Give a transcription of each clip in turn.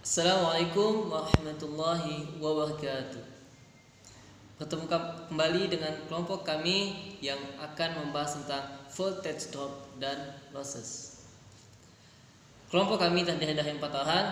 Assalamualaikum warahmatullahi wabarakatuh. Bertemu kembali dengan kelompok kami yang akan membahas tentang voltage drop dan losses. Kelompok kami terdiri dari 4 orang.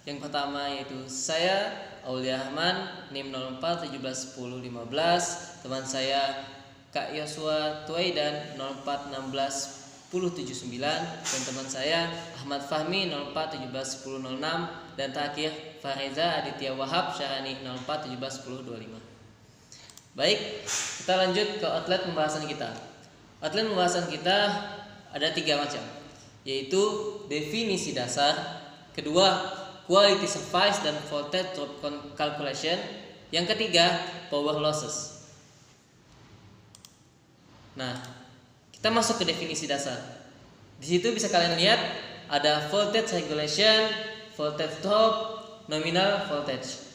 Yang pertama yaitu saya, Aulia Rahman, NIM 04 17 10 15. Teman saya Kak Yosua Tuaidan 04 16 10 79, dan teman saya Ahmad Fahmi 04 17 10 06, dan terakhir Fareza Aditya Wahab Syarani 04 17 10 25. Baik, kita lanjut ke outlet pembahasan kita. Outlet pembahasan kita ada 3 macam, yaitu definisi dasar, kedua quality service dan voltage drop calculation, yang ketiga power losses. Nah, kita masuk ke definisi dasar. Di situ bisa kalian lihat ada voltage regulation, voltage drop, nominal voltage.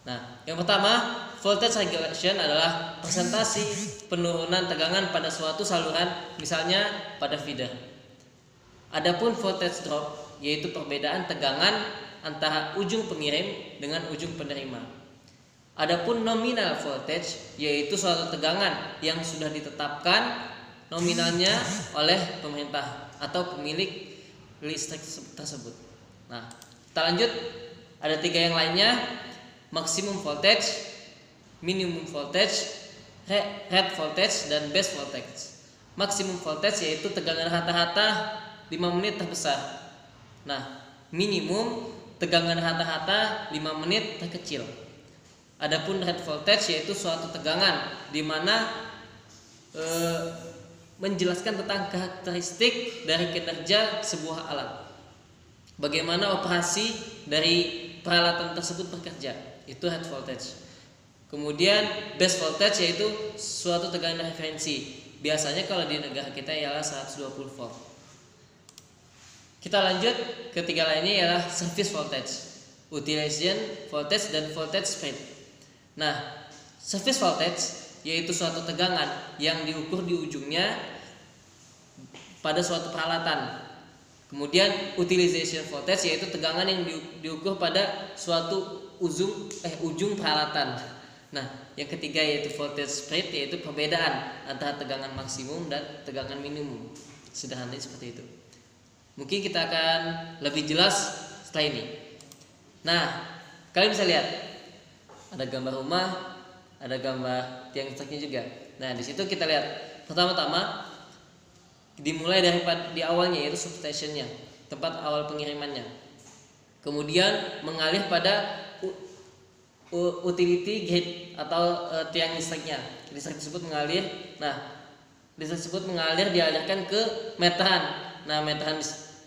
Nah, yang pertama, voltage regulation adalah presentasi penurunan tegangan pada suatu saluran, misalnya pada feeder. Adapun voltage drop yaitu perbedaan tegangan antara ujung pengirim dengan ujung penerima. Adapun nominal voltage yaitu suatu tegangan yang sudah ditetapkan nominalnya oleh pemerintah atau pemilik listrik tersebut. Nah, kita lanjut. Ada 3 yang lainnya: maksimum voltage, minimum voltage, rate voltage, dan base voltage. Maksimum voltage yaitu tegangan rata-rata 5 menit terbesar. Nah, minimum tegangan rata-rata 5 menit terkecil. Adapun rate voltage yaitu suatu tegangan di mana menjelaskan tentang karakteristik dari kinerja sebuah alat, bagaimana operasi dari peralatan tersebut bekerja, itu head voltage. Kemudian base voltage yaitu suatu tegangan referensi, biasanya kalau di negara kita ialah 120 volt. Kita lanjut, ketiga lainnya ialah service voltage, utilization voltage, dan voltage spread. Nah, service voltage yaitu suatu tegangan yang diukur di ujungnya pada suatu peralatan. Kemudian utilization voltage yaitu tegangan yang diukur pada suatu ujung peralatan. Nah, yang ketiga yaitu voltage spread, yaitu perbedaan antara tegangan maksimum dan tegangan minimum. Sederhananya seperti itu. Mungkin kita akan lebih jelas setelah ini. Nah, kalian bisa lihat ada gambar rumah, ada gambar tiang listriknya juga. Nah, di situ kita lihat pertama-tama dimulai dari di awalnya yaitu substationnya, tempat awal pengirimannya. Kemudian mengalir pada utility gate atau tiang listriknya. Listrik tersebut mengalir. Nah, listrik tersebut mengalir dialirkan ke meteran. Nah, meteran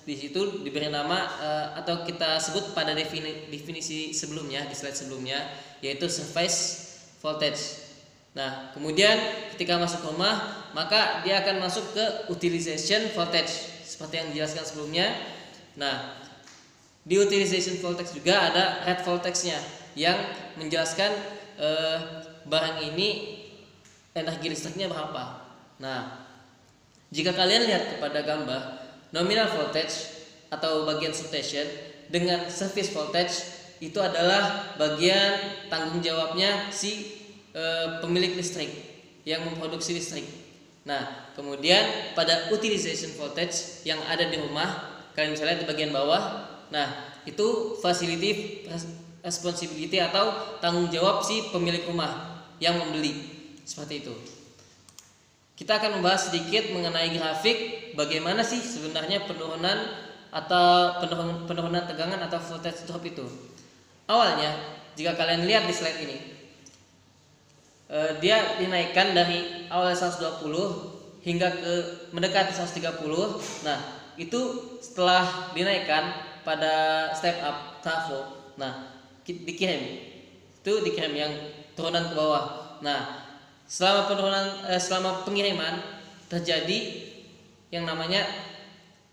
di situ diberi nama atau kita sebut pada definisi sebelumnya, di slide sebelumnya, yaitu service voltage. Nah, kemudian ketika masuk rumah, maka dia akan masuk ke utilization voltage seperti yang dijelaskan sebelumnya. Nah, di utilization voltage juga ada rate voltage-nya yang menjelaskan barang ini energi listriknya berapa. Nah, jika kalian lihat kepada gambar nominal voltage atau bagian substation dengan service voltage, itu adalah bagian tanggung jawabnya si pemilik listrik yang memproduksi listrik. Nah, kemudian pada utilization voltage yang ada di rumah, kalian bisa lihat di bagian bawah. Nah, itu facility responsibility atau tanggung jawab si pemilik rumah yang membeli. Seperti itu. Kita akan membahas sedikit mengenai grafik bagaimana sih sebenarnya penurunan atau penurunan tegangan atau voltage drop itu. Awalnya, jika kalian lihat di slide ini, dia dinaikkan dari awal 120 hingga ke mendekati 130. Nah, itu setelah dinaikkan pada step up trafo. Nah, dikirim yang turunan ke bawah. Nah, selama pengiriman terjadi yang namanya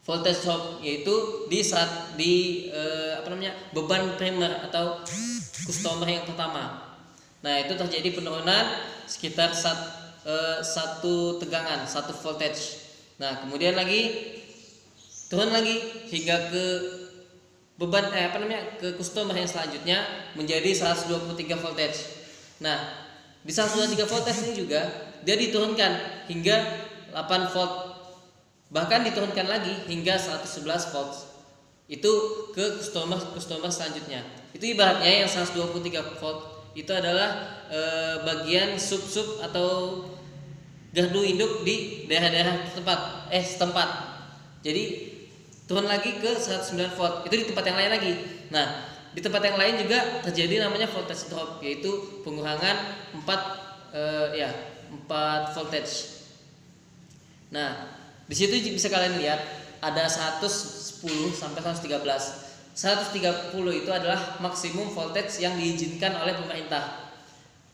voltage drop, yaitu beban primer atau customer yang pertama. Nah, itu terjadi penurunan sekitar 1 tegangan, 1 voltage. Nah, kemudian lagi turun lagi hingga ke beban ke customer yang selanjutnya menjadi 123 voltage. Nah, di 123 voltage ini juga dia diturunkan hingga 8 volt, bahkan diturunkan lagi hingga 111 volt. Itu ke customer selanjutnya. Itu ibaratnya yang 123 volt itu adalah bagian sub atau gardu induk di daerah-daerah setempat. Jadi turun lagi ke 109 volt, itu di tempat yang lain lagi. Nah, di tempat yang lain juga terjadi namanya voltage drop, yaitu pengurangan 4 voltage. Nah, di situ bisa kalian lihat ada 110 sampai 113. 130 itu adalah maksimum voltage yang diizinkan oleh pemerintah.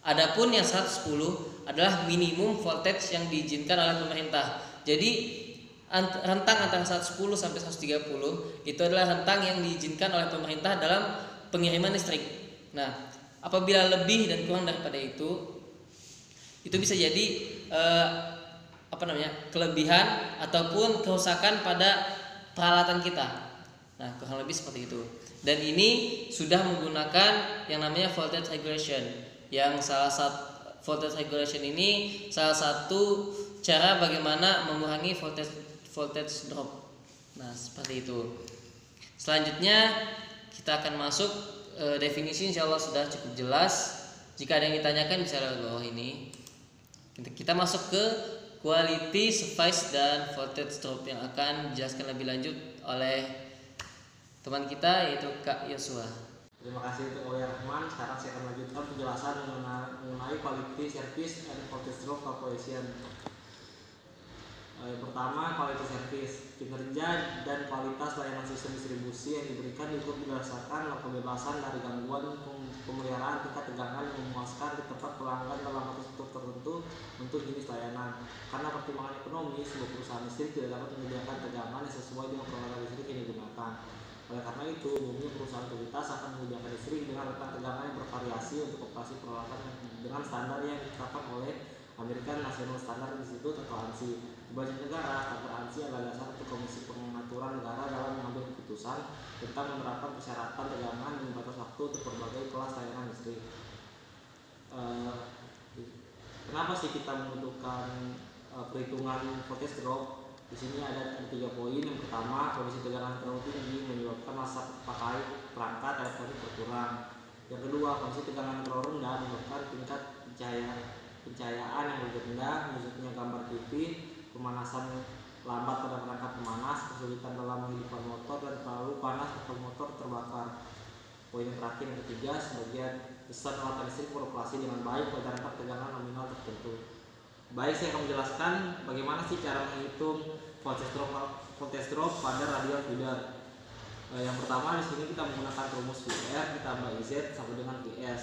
Adapun yang 110 adalah minimum voltage yang diizinkan oleh pemerintah. Jadi rentang antara 110 sampai 130 itu adalah rentang yang diizinkan oleh pemerintah dalam pengiriman listrik. Nah, apabila lebih dan kurang daripada itu bisa jadi kelebihan ataupun kerusakan pada peralatan kita. Nah, kurang lebih seperti itu. Dan ini sudah menggunakan yang namanya voltage regulation. Yang voltage regulation ini salah satu cara bagaimana mengurangi voltage drop. Nah, seperti itu. Selanjutnya kita akan masuk definisi, insya Allah sudah cukup jelas. Jika ada yang ditanyakan bisa lewat bawah ini. Kita masuk ke quality, surface, dan voltage drop yang akan dijelaskan lebih lanjut oleh teman kita yaitu Kak Yosua. Terima kasih untuk Oya Rahman. Sekarang saya akan lanjutkan penjelasan mengenai quality, service, and voltage drop calculation. Yang pertama, quality service. Kinerja dan kualitas layanan sistem distribusi yang diberikan diukur berdasarkan kebebasan dari gangguan pemeliharaan tingkat tegangan yang memuaskan di tempat pelanggan dalam waktu tertentu untuk jenis layanan. Karena pertimbangan ekonomi, sebuah perusahaan listrik tidak dapat menyediakan tegangan yang sesuai dengan peralatan listrik yang digunakan. Oleh karena itu, umumnya perusahaan utilitas akan menyediakan listrik dengan rentang tegangan yang bervariasi untuk operasi peralatan dengan standar yang ditetapkan oleh American National Standard Institute atau ANSI. Di banyak negara, standar ANSI adalah dasar untuk Komisi Pengaturan Negara dalam mengambil keputusan tentang menerapkan persyaratan tegangan dan batas waktu untuk berbagai kelas layanan listrik. Kenapa sih kita membutuhkan perhitungan voltage drop? Di sini ada 3 poin. Yang pertama, kondisi tegangan terlalu tinggi menyebabkan masa pakai perangkat elektronik berkurang. Yang kedua, kondisi tegangan terlalu rendah menyebabkan tingkat pencahayaan yang lebih rendah, misalnya gambar TV, pemanasan lambat pada perangkat pemanas, kesulitan dalam menghidupkan motor, dan terlalu panas atau motor terbakar. Poin yang terakhir, yang ketiga, sebagian besar peralatan listrik beroperasi dengan baik pada rentang tegangan nominal tertentu. Baik, saya akan menjelaskan bagaimana sih cara menghitung voltage drop pada radial feeder. Yang pertama, di sini kita menggunakan rumus VR ditambah IZ sama dengan VS.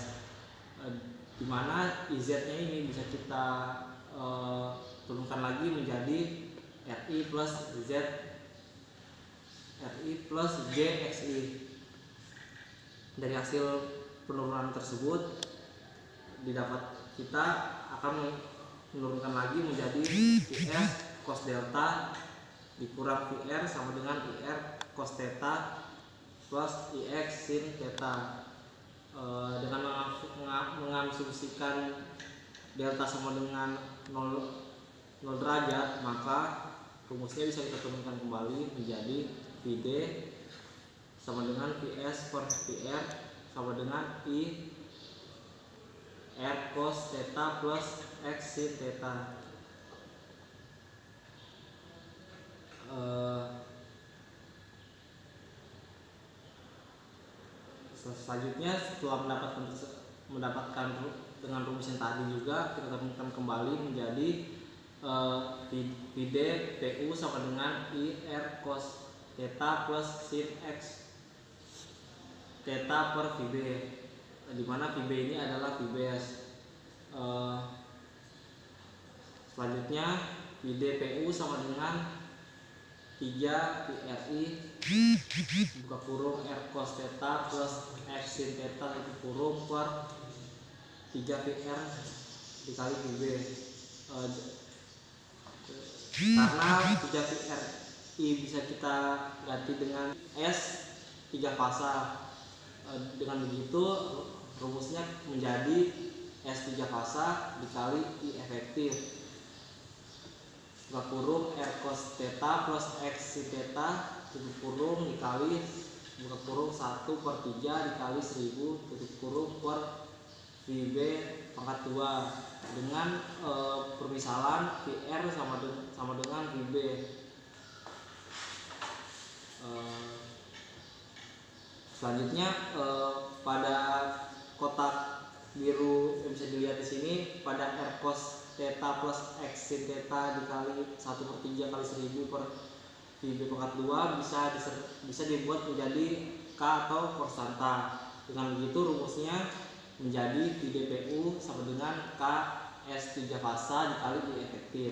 Di mana IZ-nya ini bisa kita turunkan lagi menjadi RI plus JXI. Dari hasil penurunan tersebut kita akan menurunkan lagi menjadi VR cos delta dikurang VR sama dengan IR cos theta plus IX sin theta. Dengan mengasumsikan delta sama dengan 0 derajat, maka rumusnya bisa kita turunkan kembali menjadi VD sama dengan VS per VR sama dengan I R cos theta plus X sin theta. Selanjutnya, setelah mendapatkan dengan rumus yang tadi juga, kita temukan kembali menjadi VD PU sama dengan IR cos theta plus sin X theta per VB, di mana VB ini adalah VBS. Selanjutnya, VD PU sama dengan 3 VRI buka kurung R cos theta plus X sin theta itu kurung per 3 VR dikali VB. Karena 3 VRI bisa kita ganti dengan S, 3 fasa. Dengan begitu rumusnya menjadi S3 fasa dikali I efektif buka kurung R cos theta plus X sin theta tutup kurung dikali buka kurung 1/3 dikali 1000 tutup kurung per VB pangkat 2 dengan permisalan VR sama dengan VB. Selanjutnya pada kotak biru yang bisa dilihat di sini pada R cos theta plus X sin theta dikali 1/3 kali 1000 per VB pangkat 2 bisa dibuat menjadi K atau konstanta. Dengan begitu rumusnya menjadi VDPU sama dengan K S3 fasa dikali I efektif.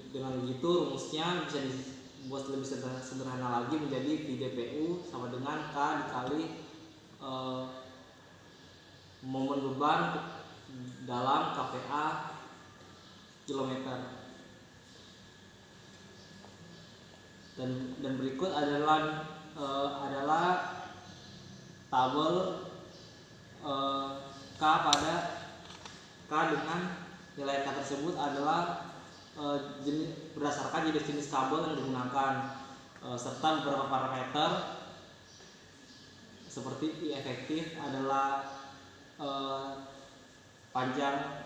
Dengan begitu rumusnya bisa dibuat lebih sederhana lagi menjadi VDPU sama dengan K dikali momen beban dalam kPa kilometer. Dan berikut adalah tabel K dengan nilai K tersebut adalah berdasarkan jenis kabel yang digunakan serta beberapa parameter seperti I efektif adalah panjang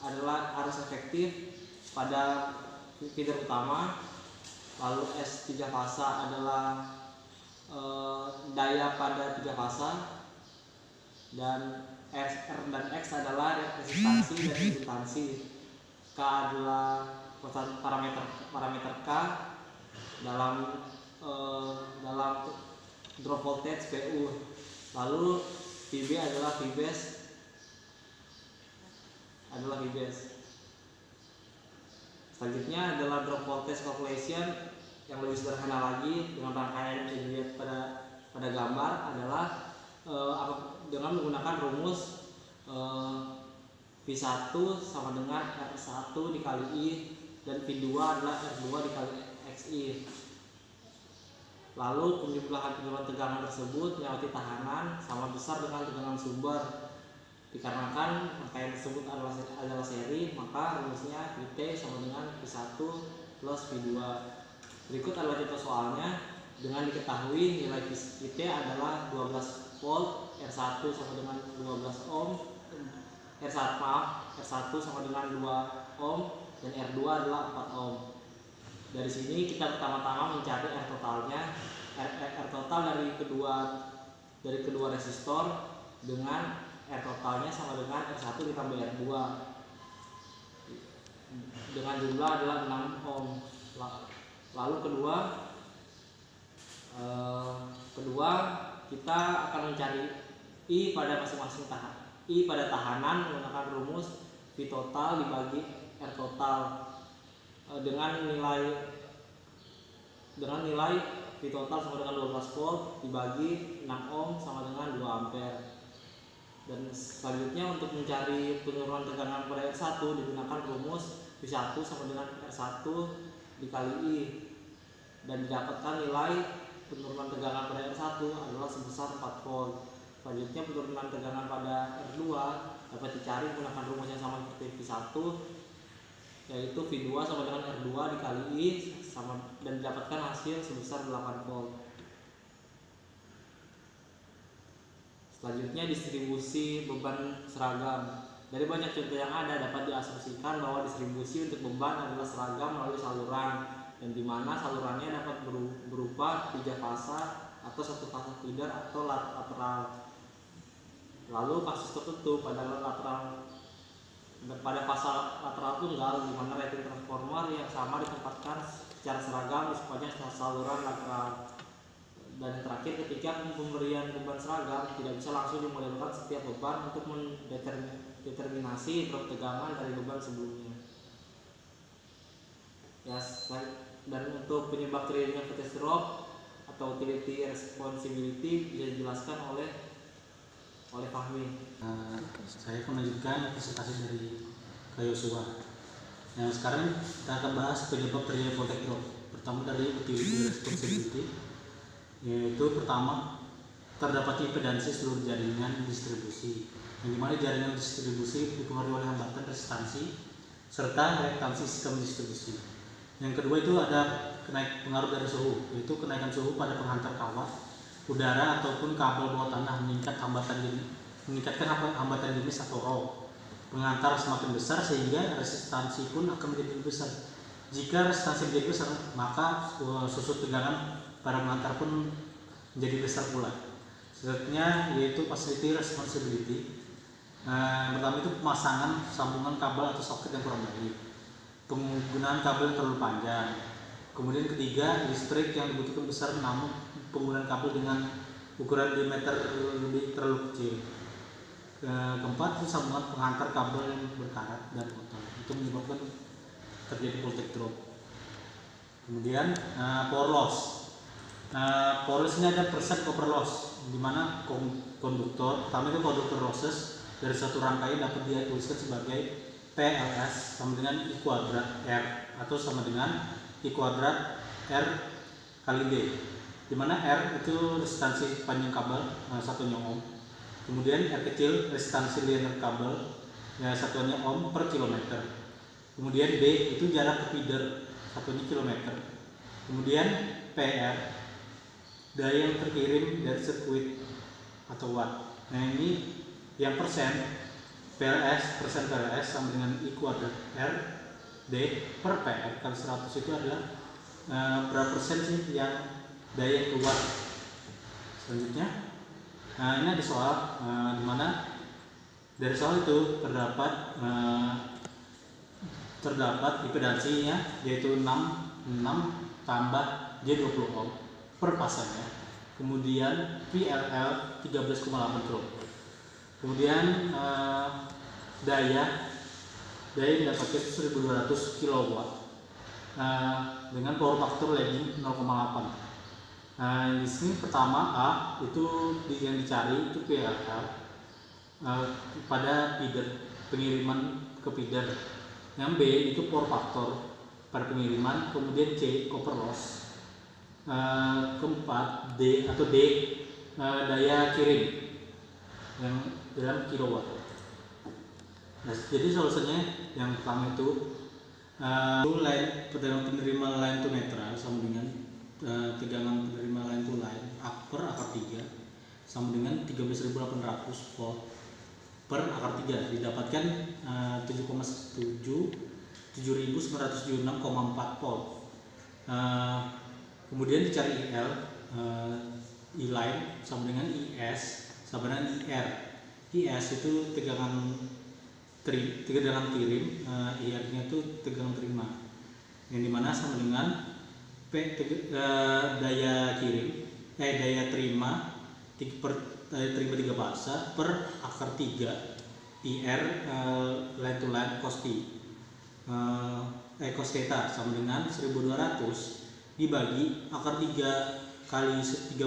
adalah arus efektif pada feeder utama, lalu S3 fasa adalah daya pada 3 fasa, dan R dan X adalah resistansi dan indukansi. K adalah parameter K dalam drop voltage PU. Lalu VB adalah Vbase Selanjutnya adalah drop voltage calculation yang lebih sederhana lagi dengan rangkaian yang dilihat pada gambar adalah dengan menggunakan rumus V1 sama dengan R1 dikali I dan V2 adalah R2 dikali XI. Lalu penjumlahan tegangan tersebut melewati tahanan sama besar dengan tegangan sumber. Dikarenakan rangkaian tersebut adalah seri, maka rumusnya Vt sama dengan V1 plus V2. Berikut adalah contoh soalnya. Dengan diketahui nilai Vt adalah 12 volt, R1 sama dengan 12 ohm, R1 sama dengan 2 ohm, dan R2 adalah 4 ohm. Dari sini kita pertama-tama mencari R totalnya. R total dari kedua resistor dengan R totalnya sama dengan R1 ditambah R2 dengan jumlah adalah 6 ohm. Lalu kedua kita akan mencari I pada masing-masing tahanan menggunakan rumus V total dibagi R total dengan nilai V total sama dengan 12 volt dibagi 6 ohm sama dengan 2 ampere. Dan selanjutnya untuk mencari penurunan tegangan pada R1 digunakan rumus V1 sama dengan R1 dikali I dan didapatkan nilai penurunan tegangan pada R1 adalah sebesar 4 volt. Selanjutnya penurunan tegangan pada R2 dapat dicari menggunakan rumus yang sama seperti V1, yaitu V2 sama dengan R2 dikali I dan didapatkan hasil sebesar 8 volt. Selanjutnya distribusi beban seragam. Dari banyak contoh yang ada dapat diasumsikan bahwa distribusi untuk beban adalah seragam melalui saluran, dan di mana salurannya dapat berupa 3 fasa atau 1 fasa feeder atau lateral. Lalu kasus tertentu pada fasa lateral tunggal di mana rating transformer yang sama ditempatkan secara seragam di sepanjang saluran lateral. Dan yang terakhir, ketika pemberian beban seragam tidak bisa langsung dimodelkan setiap beban untuk mendeterminasi drop tegangan dari beban sebelumnya. Dan untuk penyebab terjadinya voltage drop atau utility responsibility bisa dijelaskan oleh Fahmi. Saya akan melanjutkan presentasi dari Kak Yosua. Yang sekarang kita akan bahas penyebab terjadinya voltage drop. Pertama dari utility responsibility, yaitu pertama terdapat impedansi seluruh jaringan distribusi, yang dimana jaringan distribusi dipengaruhi oleh hambatan resistansi serta reaktansi sistem distribusi. Yang kedua itu ada pengaruh dari suhu, yaitu kenaikan suhu pada penghantar kawat, udara ataupun kabel bawah tanah meningkatkan hambatan jenis atau rho. Penghantar semakin besar sehingga resistansi pun akan menjadi lebih besar. Jika resistansi menjadi besar, maka susut tegangan pada penghantar pun menjadi besar pula. Selanjutnya yaitu facility responsibility. Yang pertama itu pemasangan sambungan kabel atau soket yang kurang baik, penggunaan kabel yang terlalu panjang. Kemudian ketiga, listrik yang dibutuhkan besar namun penggunaan kabel dengan ukuran diameter lebih terlalu kecil. Keempat, itu sambungan penghantar kabel yang berkarat dan kotor, itu menyebabkan terjadi voltage drop. Kemudian power loss. Power loss ini ada percent copper loss, di mana konduktor, pertama itu konduktor losses dari satu rangkaian dapat dituliskan sebagai PLS sama dengan I kuadrat R atau sama dengan I kuadrat R kali D, di mana R itu resistansi panjang kabel satunya ohm, kemudian R kecil resistansi linear kabel satuannya ohm per kilometer, kemudian D itu jarak ke feeder satunya kilometer, kemudian PR daya yang terkirim dari sirkuit atau watt. Nah ini yang persen PLS sama dengan I kuadrat R D per PR kali 100 itu adalah berapa persen sih yang daya yang keluar. Selanjutnya, ini ada soal di mana dari soal itu terdapat impedansinya yaitu 6 tambah J20 ohm per pasangnya, kemudian PLL 13,8 kilo, kemudian daya mendapatkan 1200 kW dengan power factor lagging 0,8. Di sini pertama A itu yang dicari itu PLL pada feeder, pengiriman ke feeder. Yang B itu power factor pada pengiriman, kemudian C copper loss. Keempat D daya kirim yang dalam kilowatt. Nah, jadi solusinya yang pertama itu line tegangan penerima line to netral sama dengan tegangan penerima line to line per akar 3 sama dengan 13.800 volt per akar 3 didapatkan 7,976,4 volt. Kemudian dicari IL, I line sama dengan IS sama dengan IR. IS itu tegangan kirim, IR-nya itu tegangan terima, yang dimana sama dengan daya terima 3 fase per akar 3 IR line to line cos theta sama dengan 1200 dibagi akar 3 kali 13.000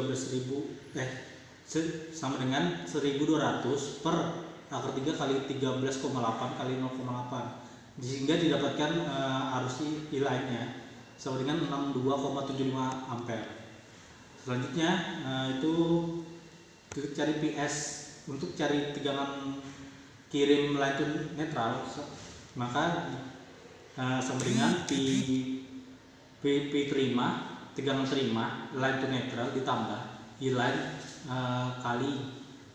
sama dengan 1200 per akar 3 kali 13,8 kali 0,8, sehingga didapatkan arus I line-nya sama dengan 62,75 ampere. Selanjutnya itu cari PS untuk cari tegangan kirim line to netral, maka sama dengan P terima, tegangan terima line to netral ditambah I line kali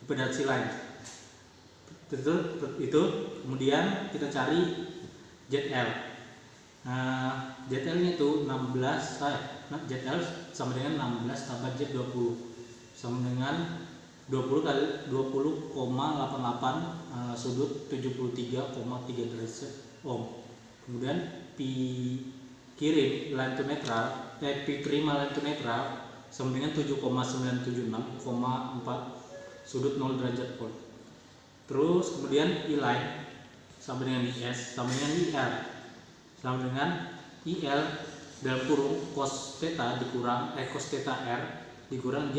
impedansi line. Itu kemudian kita cari ZL. ZL nya itu 16 ZL sama dengan 16 tambah Z20 sama dengan 20 kali 20,88 sudut 73,3 derajat ohm. Kemudian P kirim line to netral, P terima line to netral sama dengan 7,976,4 sudut 0 derajat volt. Terus kemudian I line sama dengan IS sama dengan IR sama dengan IL dalam kurung cos theta dikurang cos theta R dikurang J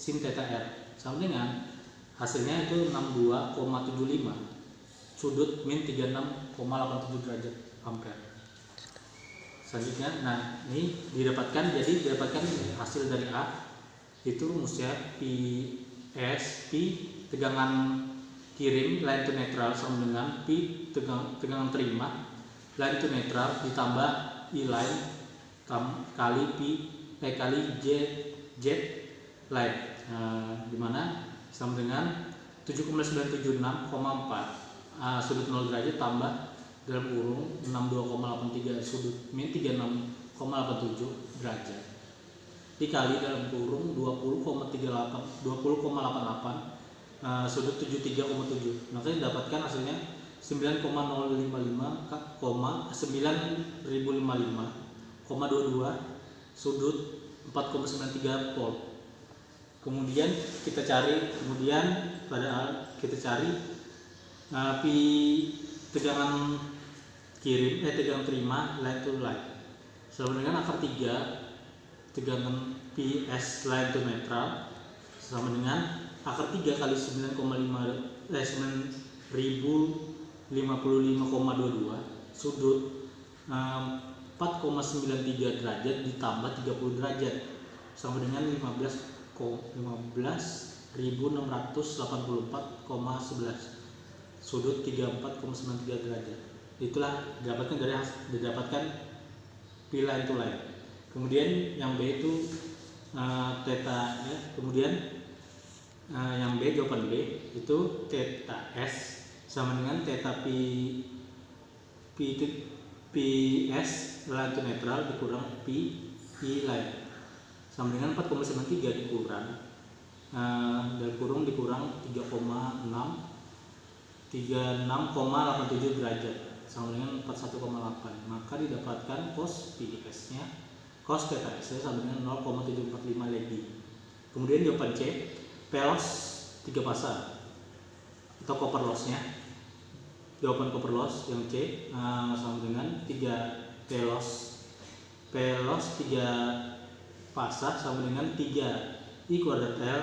sin theta R sama dengan hasilnya itu 62,75 sudut min 36,87 derajat ampere. Selanjutnya, nah ini didapatkan hasil dari A itu rumusnya P tegangan kirim line to neutral sama dengan P tegangan terima line to neutral ditambah I line kali Z line, dimana sama dengan 7,976,4 sudut 0 derajat tambah dalam kurung 62,83 sudut min 36,87 derajat dikali dalam kurung 20,88 sudut 73,7, maka didapatkan hasilnya 9,22 sudut 4,93 volt. Kemudian kita cari pi tegangan tegangan terima line to line sama dengan akar 3 tegangan PS line to neutral sama dengan akar 3 kali 1055,22 sudut 4,93 derajat ditambah 30 derajat sama dengan 15.684,11 sudut 34,93 derajat. Itulah didapatkan P line to line. Kemudian yang B itu theta ya. Kemudian yang B, jawaban B itu theta S sama dengan theta PS line to neutral dikurang P I line sama dengan 4,93 dikurang dan kurung dikurang 36,87 derajat sama dengan 41,8, maka didapatkan cos PS nya cos theta S nya sama dengan 0,745 lebih. Kemudian jawaban C, pelos 3 fasa atau copper loss nya, jawaban copper loss yang C sama dengan 3 pelos 3 fasa sama dengan 3 I kuadrat L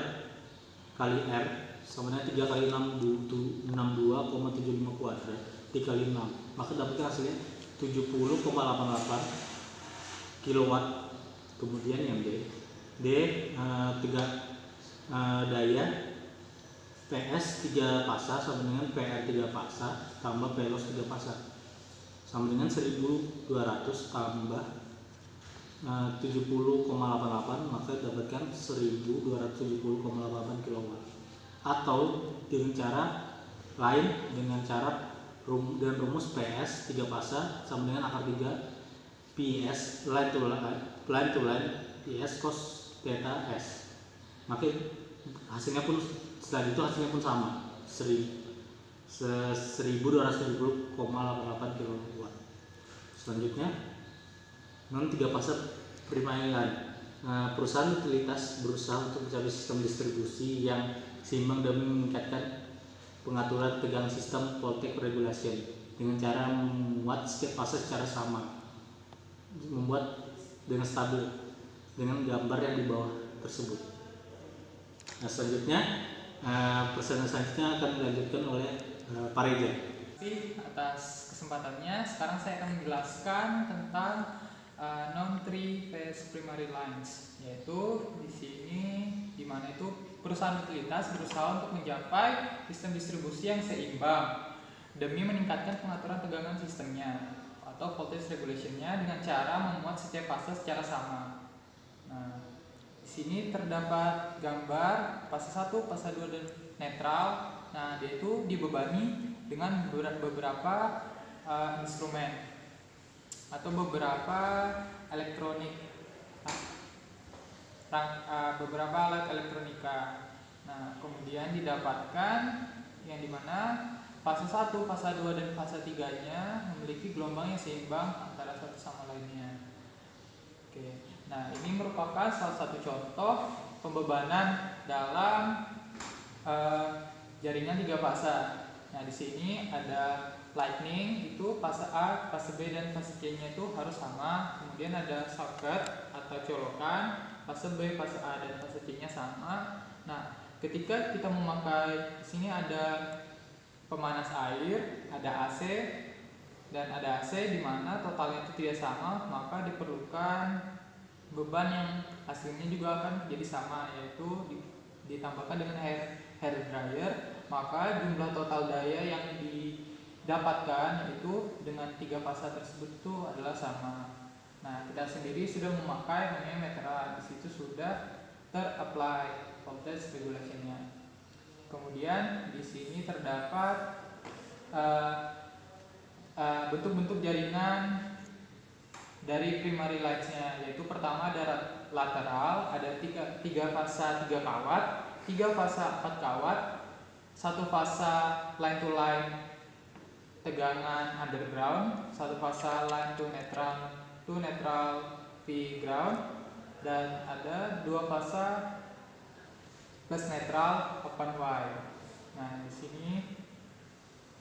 kali R sama dengan 3 kali 62,75 kuadrat dikali 6, maka dapatkan hasilnya 70,88 kilowatt. Kemudian yang D daya PS 3 fasa sama dengan PR 3 fasa tambah pelos 3 fasa sama dengan 1200 tambah 70,88, maka dapatkan 1270,88 kilowatt. Atau dengan cara lain, dengan rumus PS 3 fasa sama dengan akar 3 PS line to line PS cos theta S, maka hasilnya pun setelah itu hasilnya pun sama 1270,88 kilowatt. Selanjutnya non 3 fasa primary line. Perusahaan utilitas berusaha untuk mencari sistem distribusi yang seimbang demi meningkatkan pengaturan tegangan sistem voltage regulation dengan cara membuat setiap fase secara sama, membuat dengan stabil dengan gambar yang di bawah tersebut. Nah, selanjutnya persen selanjutnya akan dilanjutkan oleh Pak Reza. Atas kesempatannya, sekarang saya akan menjelaskan tentang non 3 phase primary lines, yaitu di sini di mana itu perusahaan utilitas berusaha untuk mencapai sistem distribusi yang seimbang demi meningkatkan pengaturan tegangan sistemnya atau voltage regulationnya dengan cara memuat setiap fase secara sama. Nah, di sini terdapat gambar fase 1, fase 2 dan netral. Nah, dia itu dibebani dengan beberapa instrumen atau beberapa beberapa alat elektronika. Nah, kemudian didapatkan yang dimana fase 1, fase 2 dan fase 3-nya memiliki gelombang yang seimbang antara satu sama lainnya. Oke. Nah, ini merupakan salah satu contoh pembebanan dalam jaringan 3 fase. Nah, di sini ada lightning, itu fase A, fase B dan fase C-nya itu harus sama. Kemudian ada socket atau colokan, fase B, fase A dan fase C-nya sama. Nah, ketika kita memakai, di sini ada pemanas air, ada AC, dan ada AC di mana totalnya itu tidak sama, maka diperlukan beban yang hasilnya juga akan jadi sama, yaitu ditambahkan dengan hair dryer, maka jumlah total daya yang didapatkan yaitu dengan 3 fasa tersebut itu adalah sama. Nah, kita sendiri sudah memakai namanya meteran, di situ sudah ter-apply voltage regulation-nya. Kemudian di sini terdapat bentuk-bentuk jaringan dari primary lights-nya, yaitu pertama ada lateral, ada 3 fasa 3 kawat, 3 fasa 4 kawat, 1 fasa line to line tegangan underground, 1 fasa line to neutral V ground, dan ada 2 fasa plus netral open wire. Nah, di sini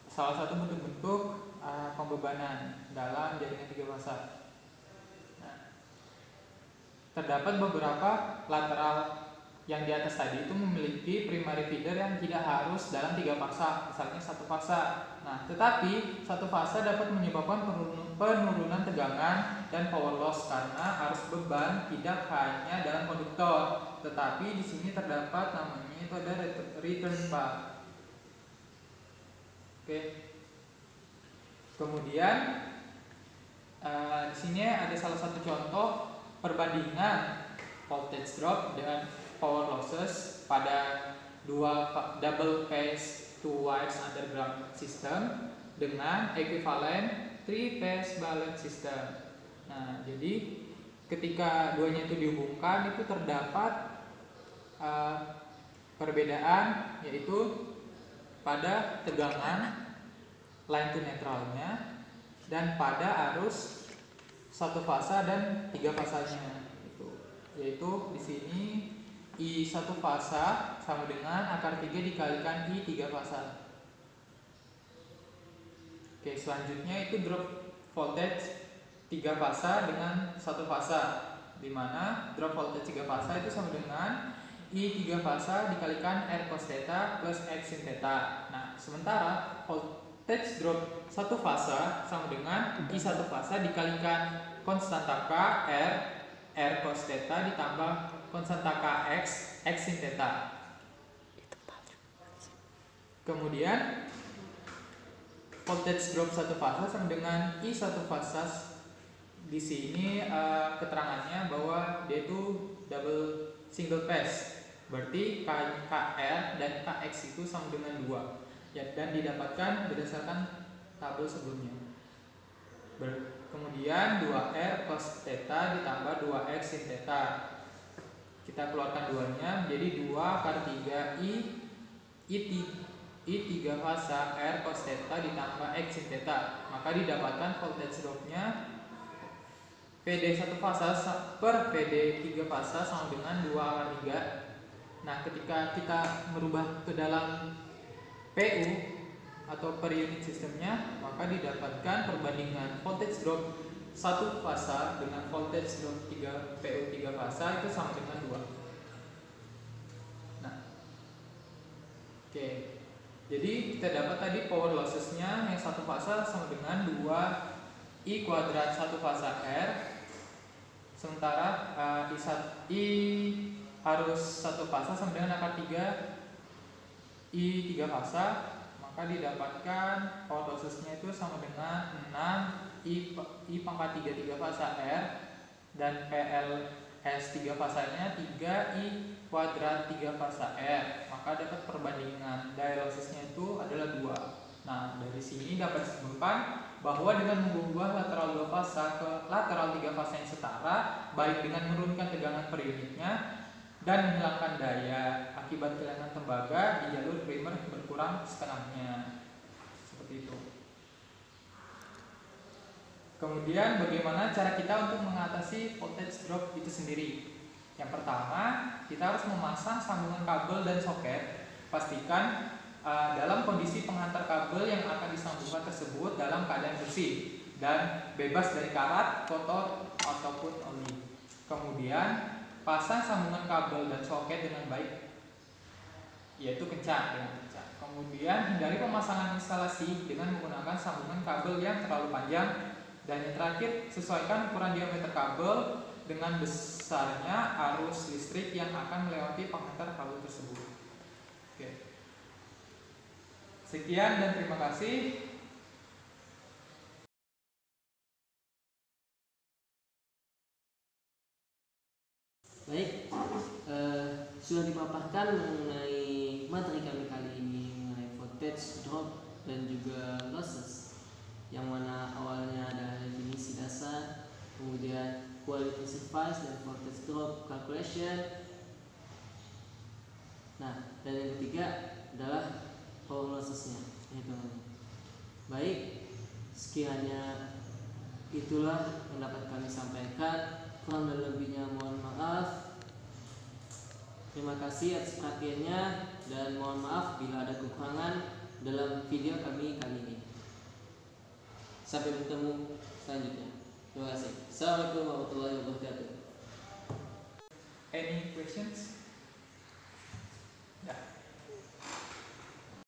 salah satu bentuk-bentuk pembebanan dalam jaringan 3 fasa. Nah, terdapat beberapa lateral yang di atas tadi itu memiliki primary feeder yang tidak harus dalam 3 fasa, misalnya 1 fasa. Nah, tetapi 1 fasa dapat menyebabkan penurunan tegangan dan power loss karena arus beban tidak hanya dalam konduktor, tetapi di sini terdapat namanya itu ada return path. Oke. Kemudian di sini ada salah satu contoh perbandingan voltage drop dan power losses pada double phase 2 wires underground system dengan equivalent 3 phase balance system. Nah, jadi ketika duanya itu dihubungkan itu terdapat perbedaan, yaitu pada tegangan line to neutralnya dan pada arus 1 fasa dan 3 fasanya, yaitu di sini I 1 fasa sama dengan akar 3 dikalikan I 3 fasa. Oke, selanjutnya itu drop voltage 3 fasa dengan 1 fasa, di mana drop voltage 3 fasa itu sama dengan I 3 fasa dikalikan R cos theta plus X sin theta. Nah, sementara voltage drop 1 fasa sama dengan I 1 fasa dikalikan konstanta K R cos theta ditambah konstanta Kx X sin theta. Kemudian voltage drop 1 fasa sama dengan I 1 fasa. Di sini keterangannya bahwa dia itu double single phase. Berarti KR dan Kx itu sama dengan 2. Ya, dan didapatkan berdasarkan tabel sebelumnya. Kemudian 2R cos theta ditambah 2X sin theta. Kita keluarkan duanya menjadi 2 akar 3 I 3 fasa R cos theta ditambah X sin theta. Maka didapatkan voltage dropnya PD 1 fasa per PD 3 fasa sama dengan 2 akar 3. Nah, ketika kita merubah ke dalam PU atau per unit sistemnya, maka didapatkan perbandingan voltage drop 1 fasa dengan voltage drop 3 PU 3 fasa itu sama dengan 2. Nah, oke. Jadi kita dapat tadi power lossesnya yang 1 fasa sama dengan 2 I kuadrat 1 fasa R, sementara I harus 1 fasa sama dengan akar 3 I 3 fasa, maka didapatkan power lossesnya itu sama dengan 6 I pangkat 3 fasa R, dan PLS 3 fasanya 3 I kuadrat 3 fasa R, maka dapat perbandingan daya lossesnya itu adalah 2. Nah, dari sini dapat disimpulkan bahwa dengan mengubah lateral 2 fasa ke lateral 3 fasa yang setara, baik dengan menurunkan tegangan per unitnya dan menghilangkan daya akibat kehilangan tembaga di jalur primer berkurang setengahnya. Seperti itu. Kemudian bagaimana cara kita untuk mengatasi voltage drop itu sendiri? Yang pertama, kita harus memasang sambungan kabel dan soket. Pastikan dalam kondisi penghantar kabel yang akan disambungkan tersebut dalam keadaan bersih dan bebas dari karat, kotor, ataupun oli. Kemudian pasang sambungan kabel dan soket dengan baik. yaitu kencang dengan kencang. Kemudian hindari pemasangan instalasi dengan menggunakan sambungan kabel yang terlalu panjang. Dan yang terakhir, sesuaikan ukuran diameter kabel dengan besarnya arus listrik yang akan melewati pengantar kabel tersebut. Oke. Sekian dan terima kasih. Baik, sudah dipaparkan mengenai materi kami kali ini mengenai voltage drop dan juga losses, yang mana awalnya ada definisi dasar, kemudian quality service dan voltage drop calculation. Nah, dan yang ketiga adalah power lossesnya, hitungannya. Baik, sekiranya itulah yang dapat kami sampaikan. Kurang dan lebihnya mohon maaf. Terima kasih atas perhatiannya dan mohon maaf bila ada kekurangan dalam video kami kali ini. Sampai bertemu selanjutnya. Terima kasih. Assalamualaikum warahmatullahi wabarakatuh. Any questions?